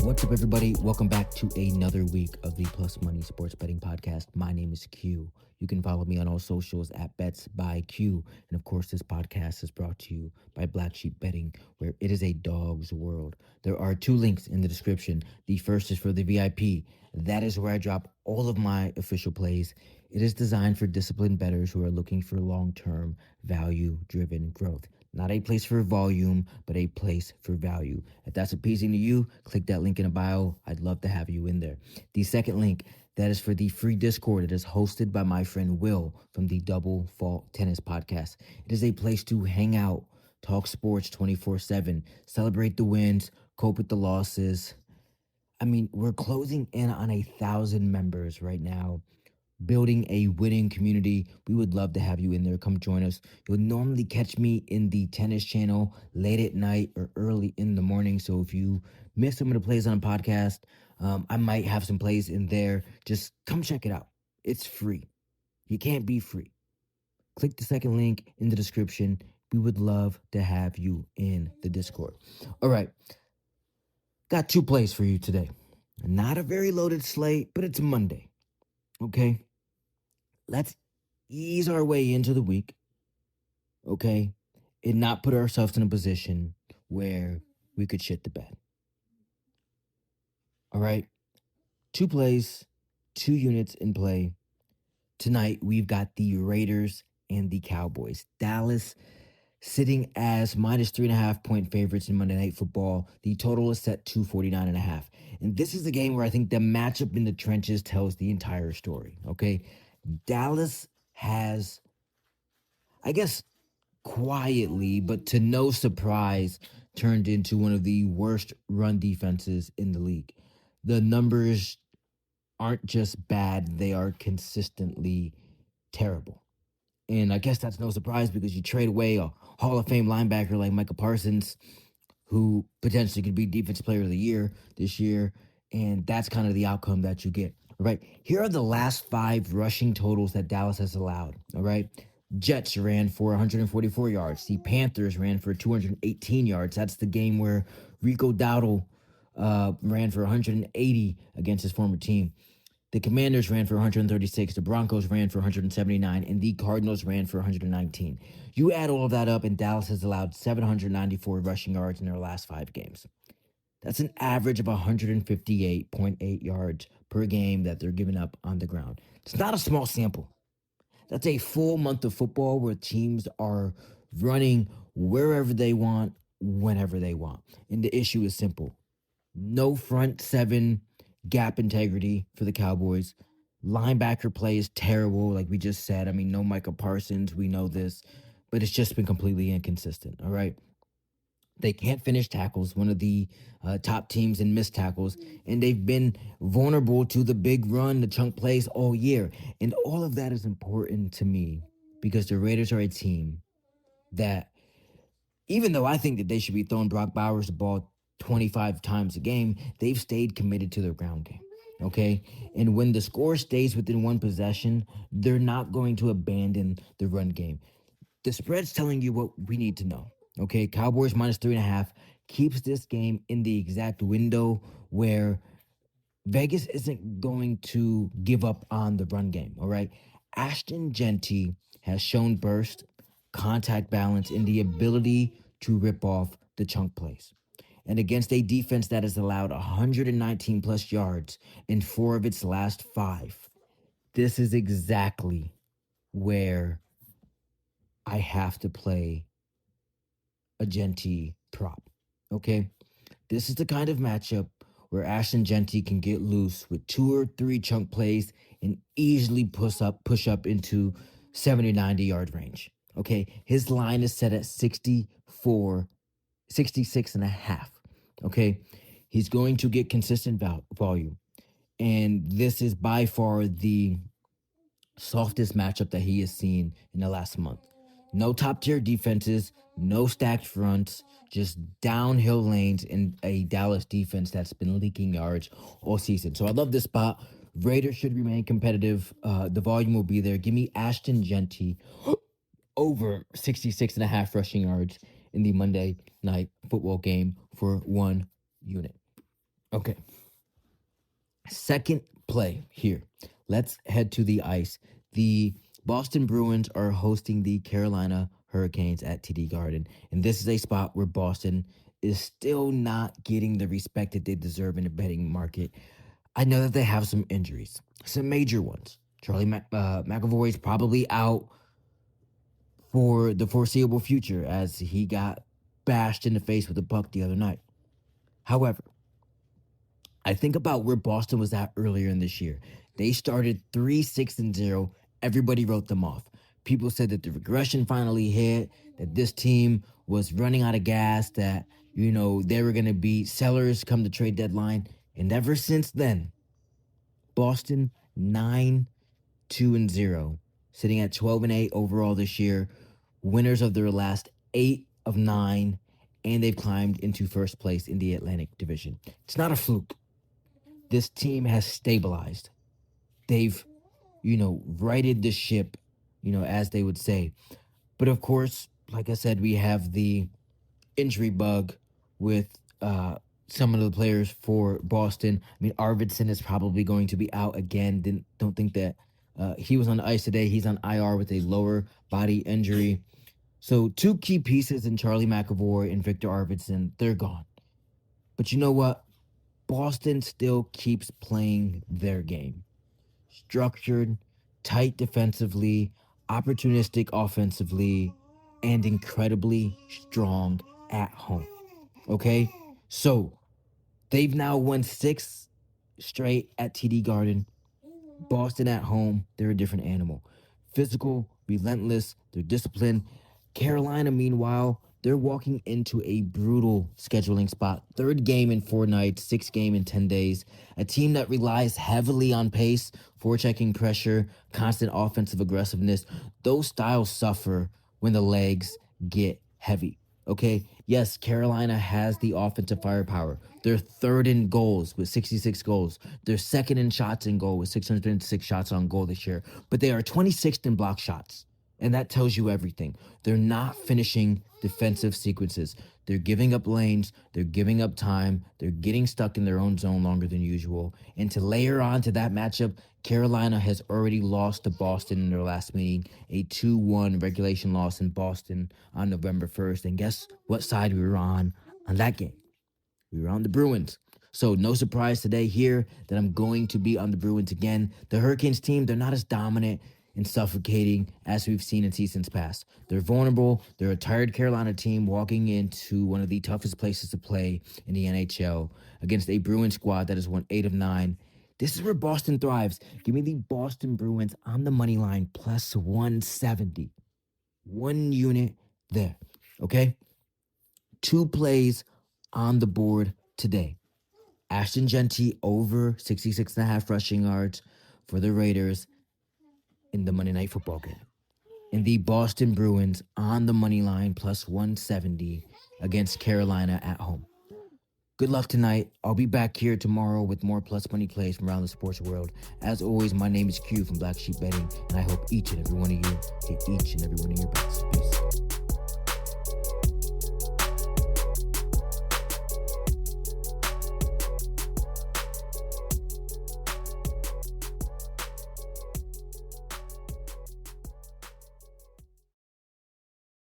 What's up, everybody? Welcome back to another week of the Plus Money Sports Betting Podcast. My name is Q. You can follow me on all socials at Bets by Q. And of course, this podcast is brought to you by Black Sheep Betting, where it is a dog's world. There are two links in the description. The first is for the VIP. That is where I drop all of my official plays. It is designed for disciplined bettors who are looking for long-term, value-driven growth. Not a place for volume, but a place for value. If that's appeasing to you, click that link in the bio. I'd love to have you in there. The second link, that is for the free Discord. It is hosted by my friend Will from the Double Fault Tennis Podcast. It is a place to hang out, talk sports 24/7, celebrate the wins, cope with the losses. I mean, we're closing in on 1,000 members right now, building a winning community. We would love to have you in there. Come join us. You'll normally catch me in the tennis channel late at night or early in the morning. So if you miss some of the plays on a podcast, I might have some plays in there. Just come check it out. It's free. You can't be free. Click the second link in the description. We would love to have you in the Discord. All right. Got two plays for you today. Not a very loaded slate, but it's Monday. Okay? Let's ease our way into the week, okay, and not put ourselves in a position where we could shit the bed. All right? Two plays, two units in play. Tonight, we've got the Raiders and the Cowboys. Dallas sitting as minus 3.5 point favorites in Monday Night Football. The total is set to 49.5. And this is a game where I think the matchup in the trenches tells the entire story, okay? Dallas has, I guess, quietly, but to no surprise, turned into one of the worst run defenses in the league. The numbers aren't just bad, they are consistently terrible. And I guess that's no surprise because you trade away a Hall of Fame linebacker like Micah Parsons, who potentially could be Defensive Player of the Year this year, and that's kind of the outcome that you get. All right, here are the last 5 rushing totals that Dallas has allowed. All right, Jets ran for 144 yards. The Panthers ran for 218 yards. That's the game where Rico Dowdle ran for 180 against his former team. The Commanders ran for 136, the Broncos ran for 179, and the Cardinals ran for 119. You add all of that up, and Dallas has allowed 794 rushing yards in their last 5 games. That's an average of 158.8 yards per game that they're giving up on the ground. It's not a small sample. That's a full month of football where teams are running wherever they want, whenever they want. And the issue is simple. No front 7 gap integrity for the Cowboys. Linebacker play is terrible, like we just said. I mean, no Micah Parsons, we know this, but it's just been completely inconsistent, all right? They can't finish tackles, one of the top teams in missed tackles, and they've been vulnerable to the big run, the chunk plays all year. And all of that is important to me because the Raiders are a team that, even though I think that they should be throwing Brock Bowers the ball 25 times a game, they've stayed committed to their ground game, okay? And when the score stays within one possession, they're not going to abandon the run game. The spread's telling you what we need to know, okay? Cowboys minus 3.5 keeps this game in the exact window where Vegas isn't going to give up on the run game, all right? Ashton Genty has shown burst, contact balance, and the ability to rip off the chunk plays. And against a defense that has allowed 119 plus yards in 4 of its last 5, this is exactly where I have to play a Genty prop, okay? This is the kind of matchup where Ashton Genty can get loose with 2 or 3 chunk plays and easily push up into 70, 90 yard range, okay? His line is set at 66.5. Okay, he's going to get consistent volume. And this is by far the softest matchup that he has seen in the last month. No top-tier defenses, no stacked fronts, just downhill lanes and a Dallas defense that's been leaking yards all season. So I love this spot. Raiders should remain competitive. The volume will be there. Give me Ashton Genty over 66.5 rushing yards in the Monday Night Football game for 1 unit. Okay. Second play here. Let's head to the ice. The Boston Bruins are hosting the Carolina Hurricanes at TD Garden. And this is a spot where Boston is still not getting the respect that they deserve in the betting market. I know that they have some injuries, some major ones. McAvoy is probably out for the foreseeable future as he got bashed in the face with a puck the other night. However, I think about where Boston was at earlier in this year. They started 3-6-0. Everybody wrote them off. People said that the regression finally hit, that this team was running out of gas, that, they were going to be sellers come the trade deadline. And ever since then, Boston 9-2-0, sitting at 12-8 overall this year, winners of their last 8 of 9, and they've climbed into first place in the Atlantic Division. It's not a fluke. This team has stabilized. They've, righted the ship, as they would say. But of course, like I said, we have the injury bug with some of the players for Boston. I mean, Arvidsson is probably going to be out again. Don't think that he was on the ice today. He's on IR with a lower body injury. So 2 key pieces in Charlie McAvoy and Victor Arvidsson, they're gone. But you know what? Boston still keeps playing their game. Structured, tight defensively, opportunistic offensively, and incredibly strong at home. Okay? So they've now won 6 straight at TD Garden. Boston at home, they're a different animal. Physical, relentless, they're disciplined. Carolina, meanwhile, they're walking into a brutal scheduling spot. 3rd game in 4 nights, 6th game in 10 days. A team that relies heavily on pace, forechecking pressure, constant offensive aggressiveness. Those styles suffer when the legs get heavy. Okay, yes, Carolina has the offensive firepower. They're 3rd in goals with 66 goals. They're 2nd in shots in goal with 606 shots on goal this year. But they are 26th in block shots. And that tells you everything. They're not finishing defensive sequences. They're giving up lanes. They're giving up time. They're getting stuck in their own zone longer than usual. And to layer on to that matchup, Carolina has already lost to Boston in their last meeting, a 2-1 regulation loss in Boston on November 1st. And guess what side we were on that game? We were on the Bruins. So no surprise today here that I'm going to be on the Bruins again. The Hurricanes team, they're not as dominant and suffocating as we've seen in seasons past. They're vulnerable. They're a tired Carolina team walking into one of the toughest places to play in the NHL against a Bruins squad that has won 8 of 9. This is where Boston thrives. Give me the Boston Bruins on the money line plus 170. 1 unit there, okay? 2 plays on the board today. Ashton Genty over 66.5 rushing yards for the Raiders in the Monday Night Football game. And the Boston Bruins on the money line plus 170 against Carolina at home. Good luck tonight. I'll be back here tomorrow with more plus money plays from around the sports world. As always, my name is Q from Black Sheep Betting, and I hope each and every one of you hit each and every one of your